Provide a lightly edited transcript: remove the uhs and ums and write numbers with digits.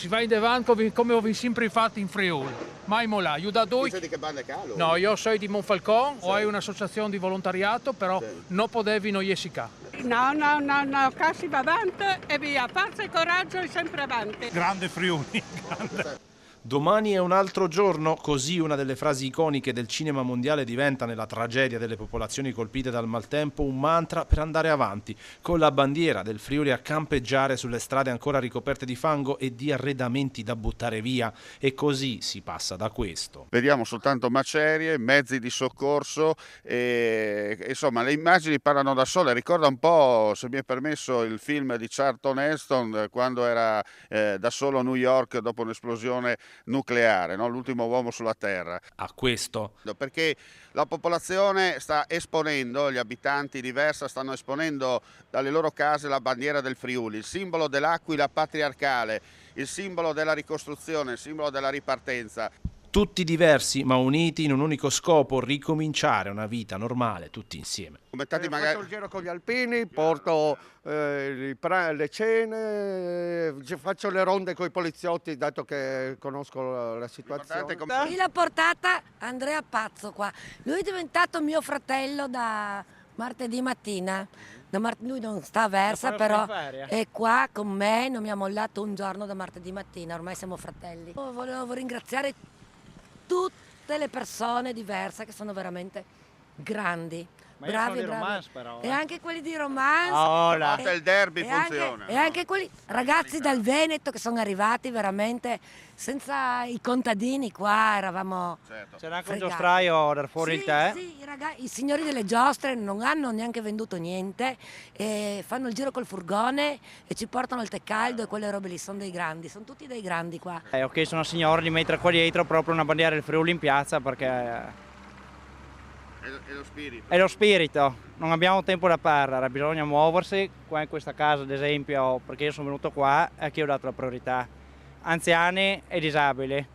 Si va in avanti come ho sempre fatto in Friuli, mai mollare. Io da due... Tu sei di che banda calo? No, io sono di Monfalcone, ho un'associazione di volontariato, però non potevi non jessica. No, casi va avanti e via, forza e coraggio e sempre avanti. Grande Friuli, grande. Domani è un altro giorno, così una delle frasi iconiche del cinema mondiale diventa nella tragedia delle popolazioni colpite dal maltempo un mantra per andare avanti, con la bandiera del Friuli a campeggiare sulle strade ancora ricoperte di fango e di arredamenti da buttare via, e così si passa da questo. Vediamo soltanto macerie, mezzi di soccorso e insomma le immagini parlano da sole. Ricorda un po', se mi è permesso, il film di Charlton Heston quando era da solo a New York dopo un'esplosione nucleare, no? L'ultimo uomo sulla Terra. A questo. Perché la popolazione sta esponendo, gli abitanti di Versa stanno esponendo dalle loro case la bandiera del Friuli, il simbolo dell'Aquila patriarcale, il simbolo della ricostruzione, il simbolo della ripartenza. Tutti diversi ma uniti in un unico scopo, ricominciare una vita normale tutti insieme. Faccio il giro con gli alpini, porto le cene, faccio le ronde con i poliziotti dato che conosco la situazione. Qui l'ha portata Andrea Pazzo qua, lui è diventato mio fratello da martedì mattina. Lui non sta a Versa, però è qua con me, non mi ha mollato un giorno da martedì mattina, ormai siamo fratelli. Volevo ringraziare tutte le persone diverse che sono veramente grandi, bravi. Romance, però, e anche quelli di Romance. Il derby funziona. E anche quelli ragazzi dal Veneto che sono arrivati veramente senza i contadini qua, eravamo C'era anche un fregati. giostraio da fuori il tè. Sì, i signori delle giostre non hanno neanche venduto niente, e fanno il giro col furgone e ci portano il tè caldo e quelle robe lì, sono dei grandi, sono tutti dei grandi qua. Ho chiesto a una signora di mettere qua dietro proprio una bandiera del Friuli in piazza perché È lo spirito. è lo spirito, non abbiamo tempo da perdere, bisogna muoversi. Qua in questa casa ad esempio, perché io sono venuto qua, a chi ho dato la priorità? Anziani e disabili.